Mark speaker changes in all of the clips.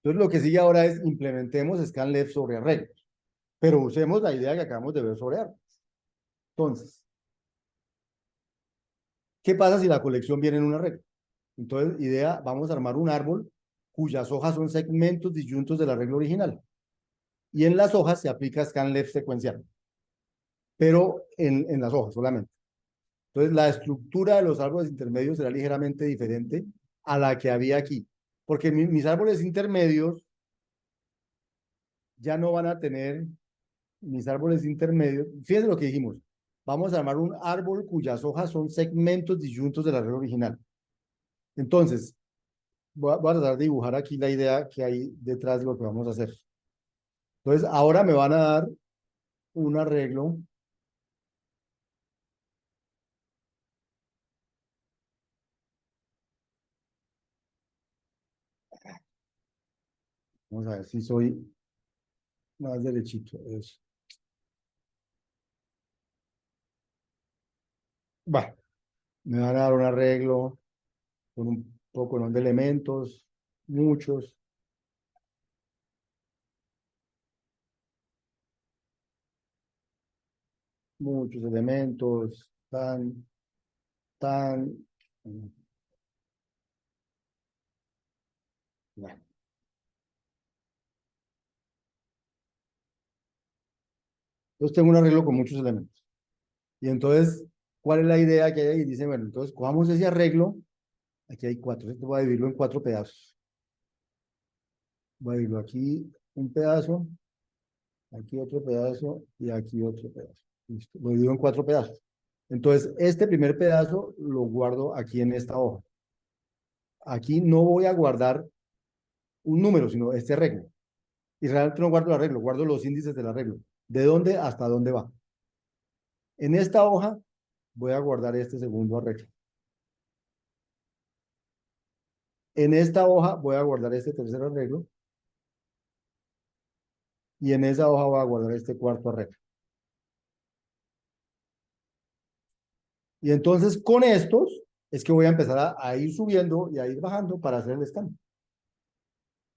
Speaker 1: Entonces lo que sigue ahora es implementemos scanleft sobre arreglos, pero usemos la idea que acabamos de ver sobre árboles. Entonces, ¿qué pasa si la colección viene en un arreglo? Entonces, idea, vamos a armar un árbol cuyas hojas son segmentos disyuntos del arreglo original. Y en las hojas se aplica scanleft secuencial, pero en las hojas solamente. Entonces, la estructura de los árboles intermedios será ligeramente diferente a la que había aquí, porque mis árboles intermedios ya no van a tener mis árboles intermedios. Fíjense lo que dijimos. Vamos a armar un árbol cuyas hojas son segmentos disyuntos del arreglo original. Entonces, voy a tratar de dibujar aquí la idea que hay detrás de lo que vamos a hacer. Entonces, ahora me van a dar un arreglo. Vamos a ver si soy más derechito. Eso. Bueno, me van a dar un arreglo con un poco de elementos, muchos, muchos elementos, tan. Bueno. Entonces tengo un arreglo con muchos elementos. Y entonces, ¿cuál es la idea que hay ahí? Dice, bueno, entonces cojamos ese arreglo. Aquí hay cuatro. Esto voy a dividirlo en cuatro pedazos. Voy a dividirlo aquí un pedazo, aquí otro pedazo y aquí otro pedazo. Listo. Lo divido en cuatro pedazos. Entonces, este primer pedazo lo guardo aquí en esta hoja. Aquí no voy a guardar un número, sino este arreglo. Y realmente no guardo el arreglo, guardo los índices del arreglo. ¿De dónde hasta dónde va? En esta hoja voy a guardar este segundo arreglo. En esta hoja voy a guardar este tercer arreglo. Y en esa hoja voy a guardar este cuarto arreglo. Y entonces con estos es que voy a empezar a ir subiendo y a ir bajando para hacer el scan.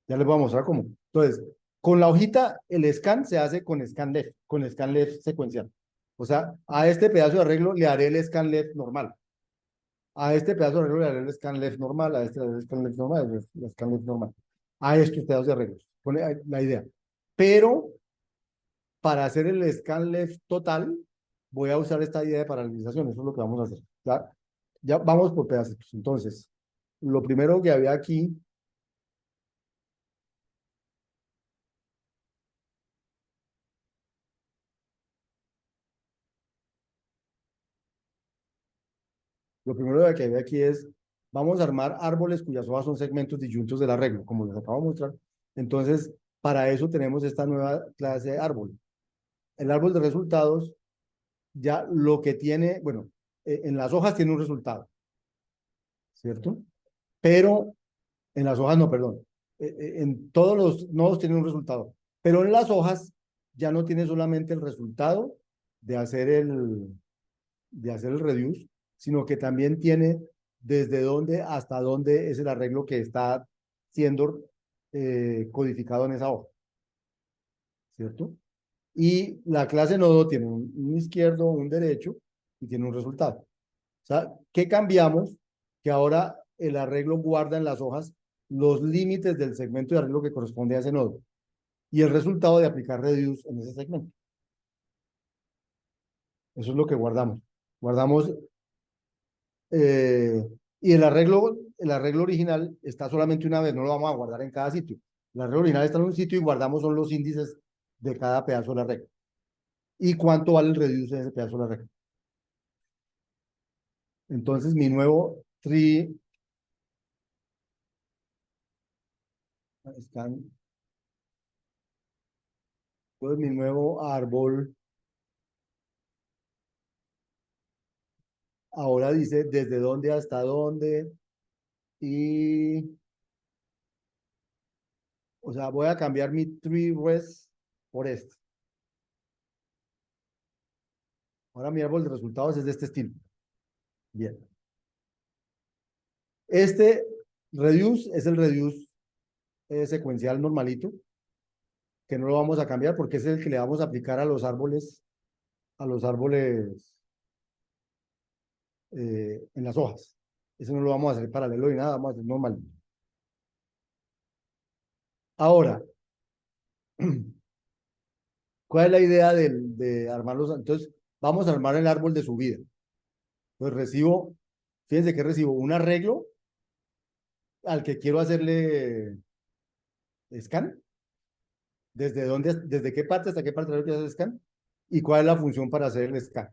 Speaker 1: Ya les voy a mostrar cómo. Entonces, con la hojita, el scan se hace con scan left secuencial. O sea, a este pedazo de arreglo le haré el scan left normal. A este pedazo de arreglo le haré el scan left normal, a este le haré el scan left normal, el scan left normal. A estos pedazos de arreglos. Pone la idea. Pero para hacer el scan left total, voy a usar esta idea de paralelización. Eso es lo que vamos a hacer. ¿Ya? Ya vamos por pedacitos. Entonces, lo primero que había aquí, lo primero que había aquí es, vamos a armar árboles cuyas hojas son segmentos disyuntos del arreglo, como les acabo de mostrar. Entonces, para eso tenemos esta nueva clase de árbol. El árbol de resultados, ya lo que tiene, bueno, en las hojas tiene un resultado, ¿cierto? Pero en las hojas no, perdón. En todos los nodos tiene un resultado, pero en las hojas ya no tiene solamente el resultado de hacer el reduce, sino que también tiene desde dónde hasta dónde es el arreglo que está siendo codificado en esa hoja, ¿cierto? Y la clase nodo tiene un izquierdo, un derecho y tiene un resultado. O sea, ¿qué cambiamos? Que ahora el arreglo guarda en las hojas los límites del segmento de arreglo que corresponde a ese nodo y el resultado de aplicar reduce en ese segmento. Eso es lo que guardamos. Guardamos eh, y el arreglo original está solamente una vez, no lo vamos a guardar en cada sitio. El arreglo original está en un sitio y guardamos son los índices de cada pedazo del arreglo. ¿Y cuánto vale el reduce de ese pedazo del arreglo? Entonces, mi nuevo tree scan, pues mi nuevo árbol ahora dice desde dónde hasta dónde y, o sea, voy a cambiar mi tree res por este. Ahora mi árbol de resultados es de este estilo. Bien. Este reduce es el reduce secuencial normalito, que no lo vamos a cambiar porque es el que le vamos a aplicar a los árboles en las hojas. Eso no lo vamos a hacer paralelo ni nada, vamos a hacer normal. Ahora, ¿cuál es la idea de armarlos? Entonces, vamos a armar el árbol de subida. Pues recibo, fíjense que recibo un arreglo al que quiero hacerle scan. Desde qué parte hasta qué parte quiero hacer scan y cuál es la función para hacer el scan.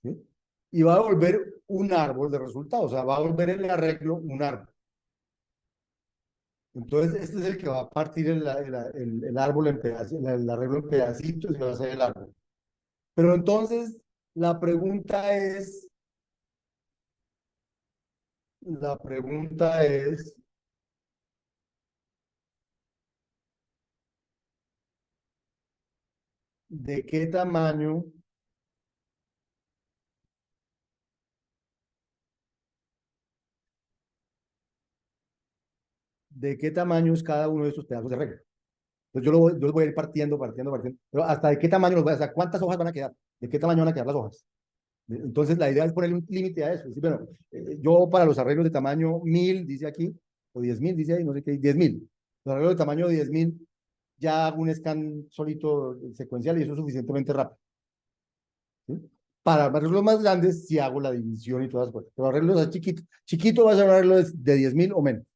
Speaker 1: ¿Sí? Y va a volver un árbol de resultados, o sea, va a volver el arreglo un árbol. Entonces, este es el que va a partir el árbol en pedacitos, el arreglo en pedacitos y va a ser el árbol. Pero entonces, la pregunta es, la pregunta es, ¿de qué tamaño, de qué tamaño es cada uno de estos pedazos de arreglo? Entonces, yo los voy a ir partiendo. Pero ¿hasta de qué tamaño los voy a, o sea, cuántas hojas van a quedar? ¿De qué tamaño van a quedar las hojas? Entonces, la idea es ponerle un límite a eso. Es decir, bueno, yo para los arreglos de tamaño 1000, dice aquí, o 10.000, dice ahí, no sé qué, 10.000. Los arreglos de tamaño 10.000, ya hago un scan solito secuencial y eso es suficientemente rápido. ¿Sí? Para arreglos más grandes, sí hago la división y todas las cosas. Pero arreglos así chiquitos, chiquito va a ser un arreglo de 10.000 o menos.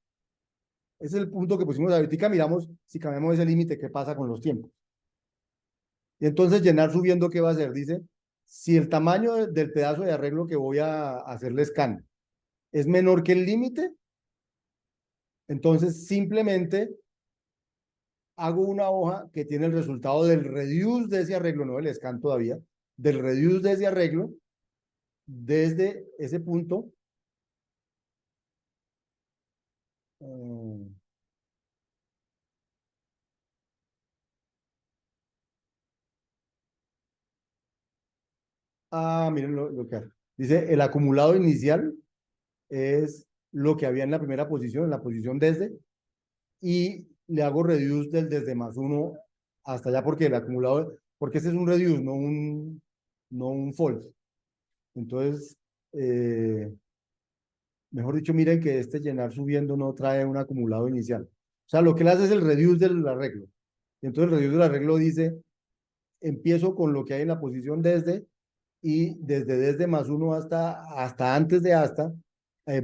Speaker 1: Ese es el punto que pusimos ahorita. Miramos si cambiamos ese límite, qué pasa con los tiempos. Y entonces llenar subiendo, ¿qué va a hacer? Dice, si el tamaño del pedazo de arreglo que voy a hacerle scan es menor que el límite, entonces simplemente hago una hoja que tiene el resultado del reduce de ese arreglo, no del scan todavía, del reduce de ese arreglo desde ese punto. eh, miren lo que hace. Dice, el acumulado inicial es lo que había en la primera posición, en la posición desde, y le hago reduce del desde más uno hasta allá porque el acumulado, porque ese es un reduce, no un false. Entonces, mejor dicho, miren que este llenar subiendo no trae un acumulado inicial. O sea, lo que le hace es el reduce del arreglo. Y entonces el reduce del arreglo dice, empiezo con lo que hay en la posición desde y desde más uno hasta antes de hasta,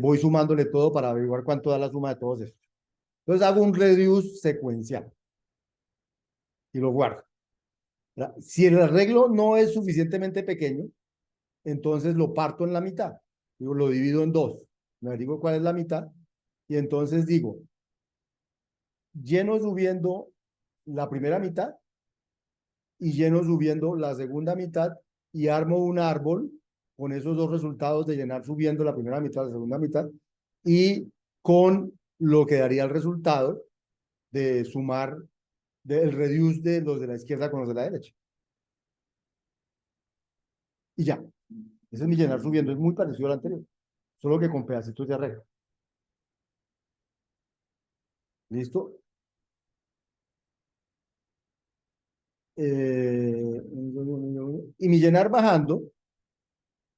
Speaker 1: voy sumándole todo para averiguar cuánto da la suma de todos estos. Entonces hago un reduce secuencial y lo guardo. ¿Verdad? Si el arreglo no es suficientemente pequeño, entonces lo parto en la mitad. Digo, lo divido en dos. Me digo cuál es la mitad y entonces digo, lleno subiendo la primera mitad y lleno subiendo la segunda mitad y armo un árbol con esos dos resultados de llenar subiendo la primera mitad, la segunda mitad y con lo que daría el resultado de sumar del reduce de los de la izquierda con los de la derecha. Y ya, ese es mi llenar subiendo, es muy parecido al anterior, solo que con pedacitos de arreglo. ¿Listo? Y mi llenar bajando,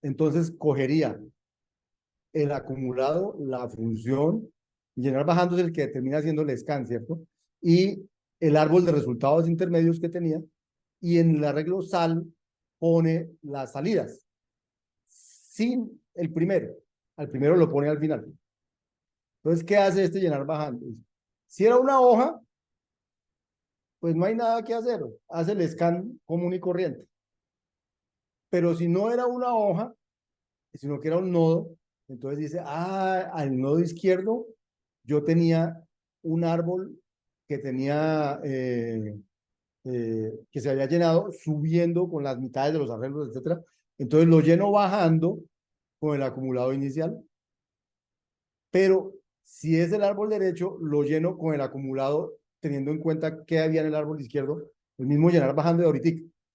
Speaker 1: entonces cogería el acumulado, la función, llenar bajando es el que termina siendo el scan, ¿cierto? Y el árbol de resultados intermedios que tenía, y en el arreglo sal pone las salidas, sin el primero. Al primero lo pone al final. Entonces, ¿qué hace este llenar bajando? Si era una hoja, pues no hay nada que hacer, hace el scan común y corriente. Pero si no era una hoja, sino que era un nodo, entonces dice, al nodo izquierdo yo tenía un árbol que tenía, que se había llenado subiendo con las mitades de los arreglos, etcétera. Entonces lo lleno bajando con el acumulado inicial, pero si es el árbol derecho, lo lleno con el acumulado teniendo en cuenta que había en el árbol izquierdo, el mismo llenar bajando de ahorita.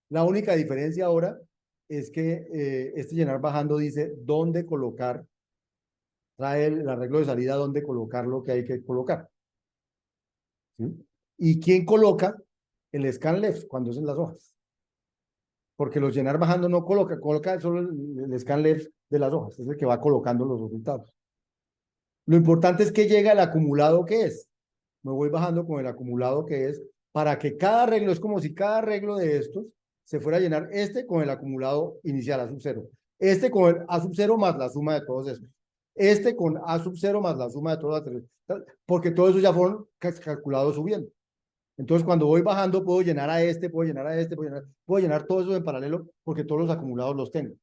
Speaker 1: La única diferencia ahora es que este llenar bajando dice dónde colocar, trae el arreglo de salida, dónde colocar lo que hay que colocar. ¿sí? ¿Y quién coloca el scan left cuando es en las hojas? Porque los llenar bajando no coloca, coloca solo el scan left de las hojas, es el que va colocando los resultados. Lo importante es que llega el acumulado que es. Me voy bajando con el acumulado que es para que cada arreglo, es como si cada arreglo de estos se fuera a llenar este con el acumulado inicial A sub cero, este con el A sub cero más la suma de todos estos, este con A sub cero más la suma de todos los tres, porque todos esos ya fueron calculados subiendo. Entonces, cuando voy bajando, puedo llenar a este, puedo llenar a este, puedo llenar todo eso en paralelo porque todos los acumulados los tengo.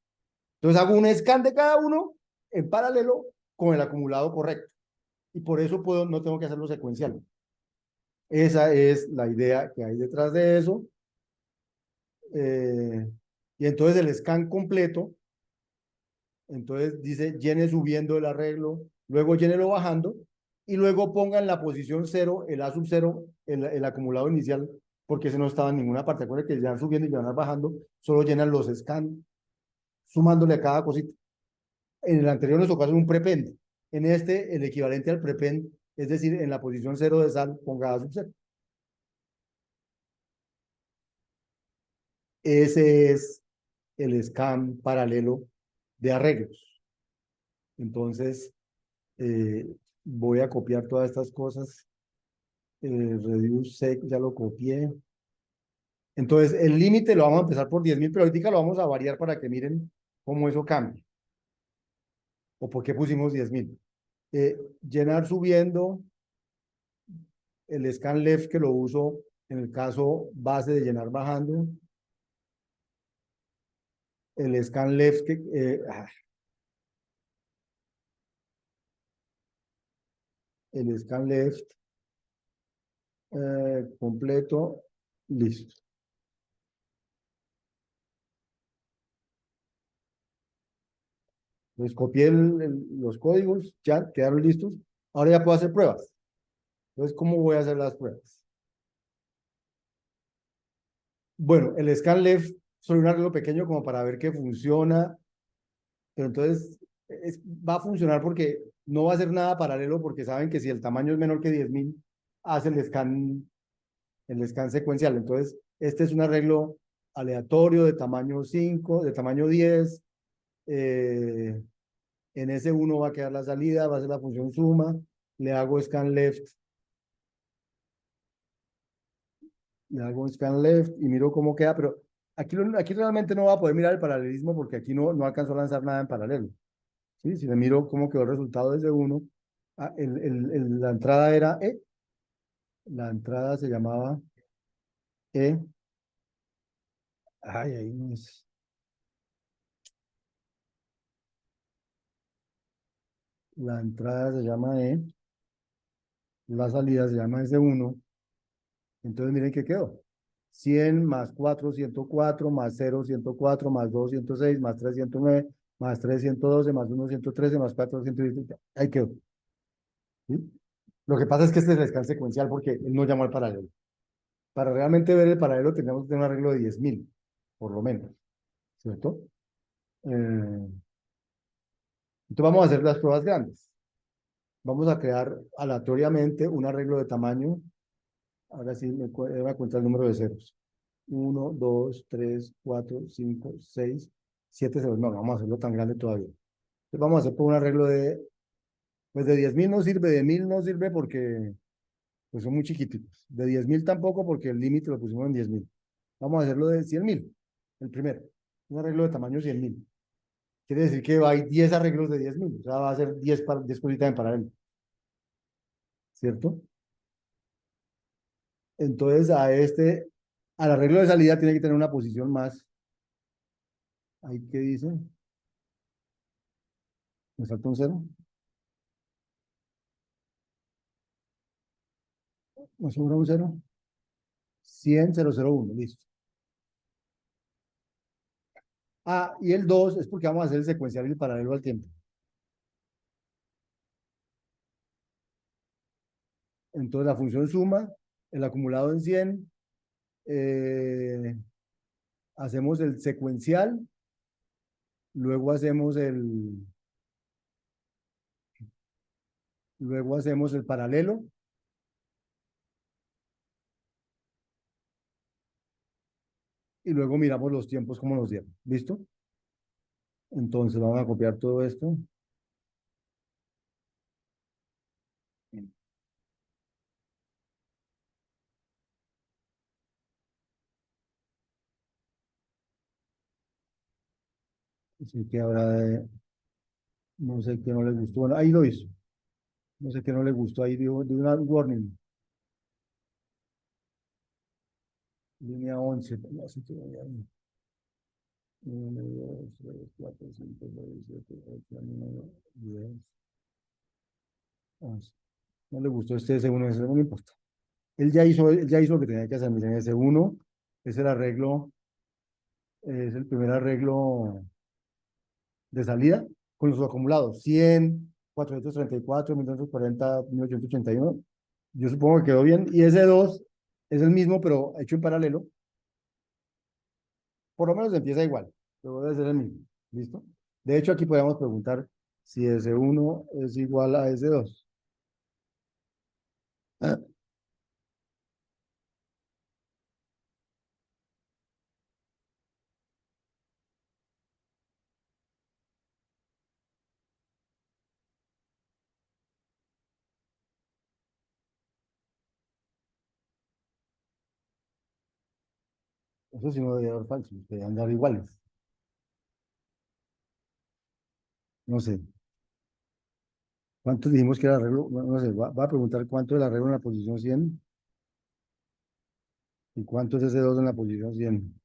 Speaker 1: Entonces, hago un scan de cada uno en paralelo con el acumulado correcto. Y por eso puedo, no tengo que hacerlo secuencial. Esa es la idea que hay detrás de eso. Eh, y entonces el scan completo, entonces dice llene subiendo el arreglo, luego llénelo bajando y luego ponga en la posición cero el A sub cero, el acumulado inicial, porque ese no estaba en ninguna parte. Acuérdense que ya van subiendo y ya van bajando, solo llenan los scan sumándole a cada cosita. En el anterior nos tocó hacer un prepend. En este, el equivalente al prepend, es decir, en la posición cero de sal, ponga A sub cero. Ese es el scan paralelo de arreglos. Entonces, eh, voy a copiar todas estas cosas. Reduce sec, ya lo copié. Entonces, el límite lo vamos a empezar por 10.000, pero ahorita lo vamos a variar para que miren cómo eso cambia. O por qué pusimos 10.000. Llenar subiendo el scan left que lo uso en el caso base de llenar bajando. El scan left que, el scan left completo, listo. Les copié los códigos, ya quedaron listos. Ahora ya puedo hacer pruebas. Entonces, ¿cómo voy a hacer las pruebas? Bueno, el scan left soy un arreglo pequeño como para ver que funciona, pero entonces va a funcionar porque no va a hacer nada paralelo porque saben que si el tamaño es menor que 10.000, hace el scan secuencial. Entonces, este es un arreglo aleatorio de tamaño 5, de tamaño 10. En ese uno va a quedar la salida, va a ser la función suma. Le hago scan left, le hago un scan left y miro cómo queda, pero aquí realmente no va a poder mirar el paralelismo porque aquí no alcanzó a lanzar nada en paralelo. ¿Sí? Si le miro cómo quedó el resultado desde uno, la entrada era E, la entrada se llamaba E, ay, ahí no es, la entrada se llama E, la salida se llama S1, entonces miren qué quedó. 100 más 4, 104, más 0, 104, más 2, 106, más 3, 109, más 3, 112, más 1, 113, más 4, 117. Ahí quedó. ¿Sí? Lo que pasa es que este es el scan secuencial porque él no llamó al paralelo. Para realmente ver el paralelo tenemos que tener un arreglo de 10.000, por lo menos. ¿Cierto? Entonces vamos a hacer las pruebas grandes. Vamos a crear aleatoriamente un arreglo de tamaño. Ahora sí voy a contar el número de ceros. Uno, 2, 3, 4, 5, 6, 7 ceros. No, no vamos a hacerlo tan grande todavía. Entonces vamos a hacer por un arreglo de, pues de 10.000 no sirve, de 1.000 no sirve porque pues son muy chiquititos. De 10.000 tampoco porque el límite lo pusimos en 10.000. Vamos a hacerlo de 100.000, el primero. Un arreglo de tamaño 100.000. Quiere decir que hay 10 arreglos de 10.000. O sea, va a ser 10 cositas en paralelo. ¿Cierto? Entonces al arreglo de salida tiene que tener una posición más. Ahí que dice, me falta un cero. Me sobra un cero. 100.001, listo. Ah, y el 2 es porque vamos a hacer el secuencial y el paralelo al tiempo. Entonces la función suma, el acumulado en 100, eh, hacemos el secuencial, luego hacemos el paralelo, y luego miramos los tiempos como nos dieron. ¿Listo? Entonces vamos a copiar todo esto. Así que ahora no sé qué no le gustó. Bueno, ahí lo hizo. No sé qué no le gustó. Ahí dio una warning. Línea 11. Así que voy ahí. 1, 2, 3, 4, 5, 6, 7, 8, 9, 10, 11. No le gustó este S1, ese no me importa. Él ya hizo lo que tenía que hacer. Miren, S1 es el arreglo, es el primer arreglo de salida con los acumulados. 100, 434, 1940, 1881. Yo supongo que quedó bien. Y ese 2 es el mismo, pero hecho en paralelo. Por lo menos empieza igual, pero debe ser el mismo. ¿Listo? De hecho, aquí podemos preguntar si S1 es igual a S2. Ah, eso sí no debería dar falso, deberían dar iguales. No sé. ¿Cuántos dijimos que era el arreglo? No, no sé, va a preguntar cuánto es el arreglo en la posición 100 y cuánto es ese 2 en la posición 100.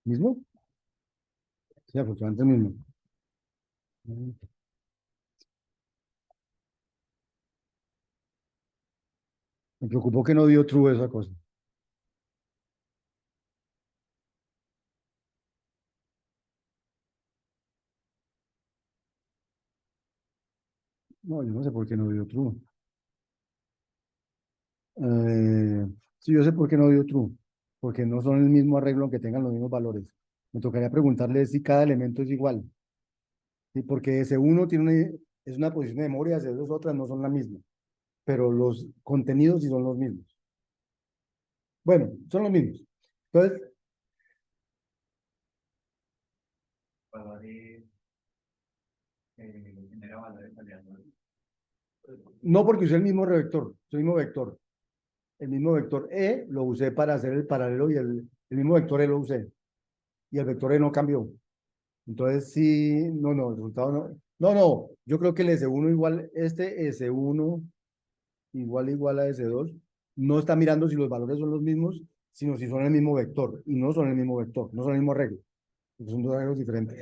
Speaker 1: ¿Mismo? Sí, afortunadamente mismo. Me preocupó que no dio true esa cosa. No, yo no sé por qué no dio true. Eh, sí, yo sé por qué no dio true. Porque no son el mismo arreglo aunque tengan los mismos valores. Me tocaría preguntarle si cada elemento es igual. ¿Sí? Porque ese uno es una posición de memoria, ese dos otras no son la misma. Pero los contenidos sí son los mismos. Bueno, son los mismos. Entonces, no porque usé el mismo revector, el mismo vector. El mismo vector E lo usé para hacer el paralelo y el mismo vector E lo usé. Y el vector E no cambió. Entonces, sí, no, el resultado no. No, no, yo creo que el S1 igual, este S1 igual a S2, no está mirando si los valores son los mismos, sino si son el mismo vector. Y no son el mismo vector, no son el mismo arreglo. Son dos arreglos diferentes.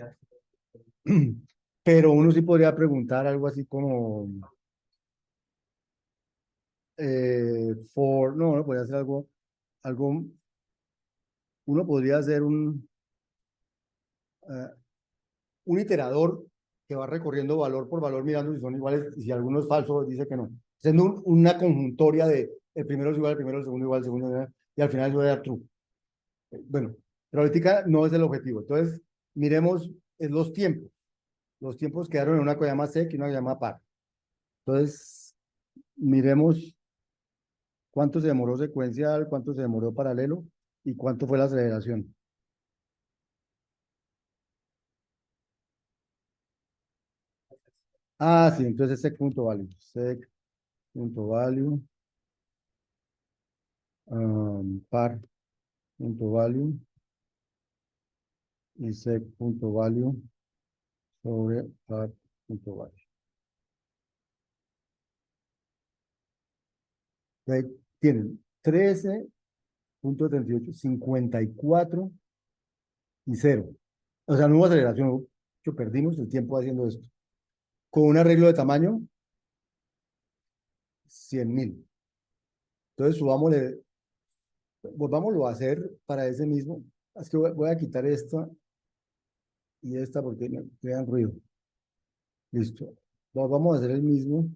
Speaker 1: Pero uno sí podría preguntar algo así como, no, uno podría hacer algo, uno podría hacer eh, un iterador que va recorriendo valor por valor mirando si son iguales y si alguno es falso dice que no. Haciendo una conjuntoria de el primero es igual al primero, el segundo igual al segundo y al final eso va a dar true. Bueno, pero ahorita no es el objetivo. Entonces, miremos los tiempos. Los tiempos quedaron en una que llama sec y una que llama par. Entonces, miremos cuánto se demoró secuencial, cuánto se demoró paralelo y cuánto fue la aceleración. Ah, sí, entonces sec.value. Sec.value, par.value y sec.value sobre par.value. Entonces, tienen 13.38, 54 y 0. O sea, no hubo aceleración, que perdimos el tiempo haciendo esto. Con un arreglo de tamaño, 100.000. Entonces, volvámoslo a hacer para ese mismo. Es que voy a quitar esta y esta porque me crean ruido. Listo. Vamos a hacer el mismo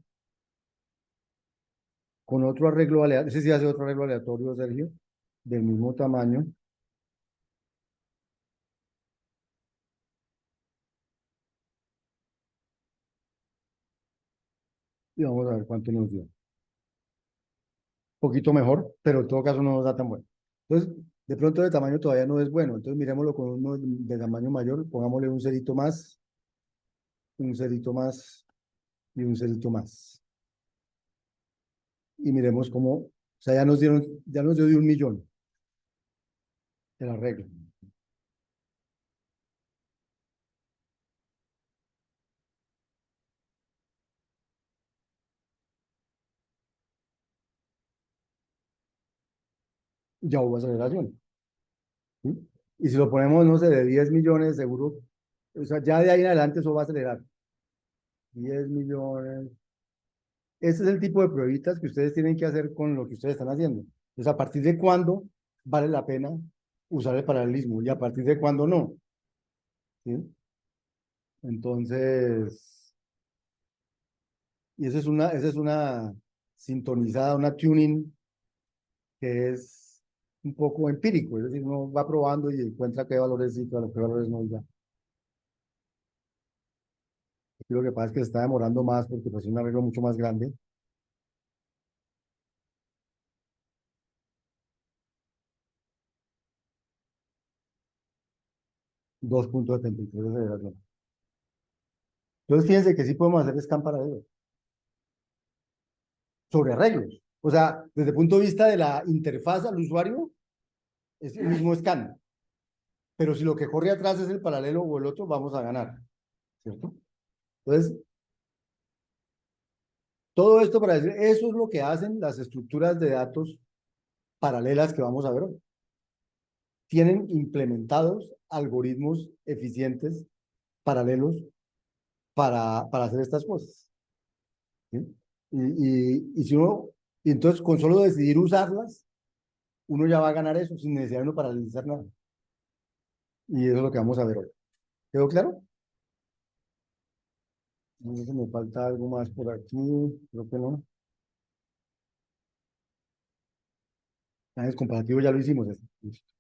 Speaker 1: con otro arreglo aleatorio. Ese sí hace otro arreglo aleatorio, Sergio, del mismo tamaño. Y vamos a ver cuánto nos dio. poquito mejor, pero en todo caso no nos da tan bueno. Entonces, de pronto de tamaño todavía no es bueno, entonces miremoslo con uno de tamaño mayor, pongámosle un cerito más y un cerito más. Y miremos cómo, o sea, ya nos dio de 1 millón el arreglo. Ya hubo aceleración. ¿Sí? Y si lo ponemos, no sé, de 10 millones, seguro, o sea, ya de ahí en adelante eso va a acelerar. 10 millones. Ese es el tipo de pruebitas que ustedes tienen que hacer con lo que ustedes están haciendo. Entonces, a partir de cuándo vale la pena usar el paralelismo y a partir de cuándo no. ¿Sí? Entonces, y esa es una sintonizada, una tuning que es un poco empírico, es decir, uno va probando y encuentra qué valores sí, qué valores no. Y ya. Aquí lo que pasa es que se está demorando más porque pues, es un arreglo mucho más grande. 2.73 de aceleración. Entonces, fíjense que sí podemos hacer scan paralelo sobre arreglos. O sea, desde el punto de vista de la interfaz al usuario, es el mismo scan. Pero si lo que corre atrás es el paralelo o el otro, vamos a ganar. ¿Cierto? Entonces, todo esto para decir, eso es lo que hacen las estructuras de datos paralelas que vamos a ver hoy. Tienen implementados algoritmos eficientes, paralelos, para hacer estas cosas. ¿Sí? Y si uno, y entonces con solo decidir usarlas, uno ya va a ganar eso sin necesidad de uno paralizar nada. Y eso es lo que vamos a ver hoy. ¿Quedó claro? No sé si me falta algo más por aquí. Creo que no. Análisis comparativo ya lo hicimos. Listo.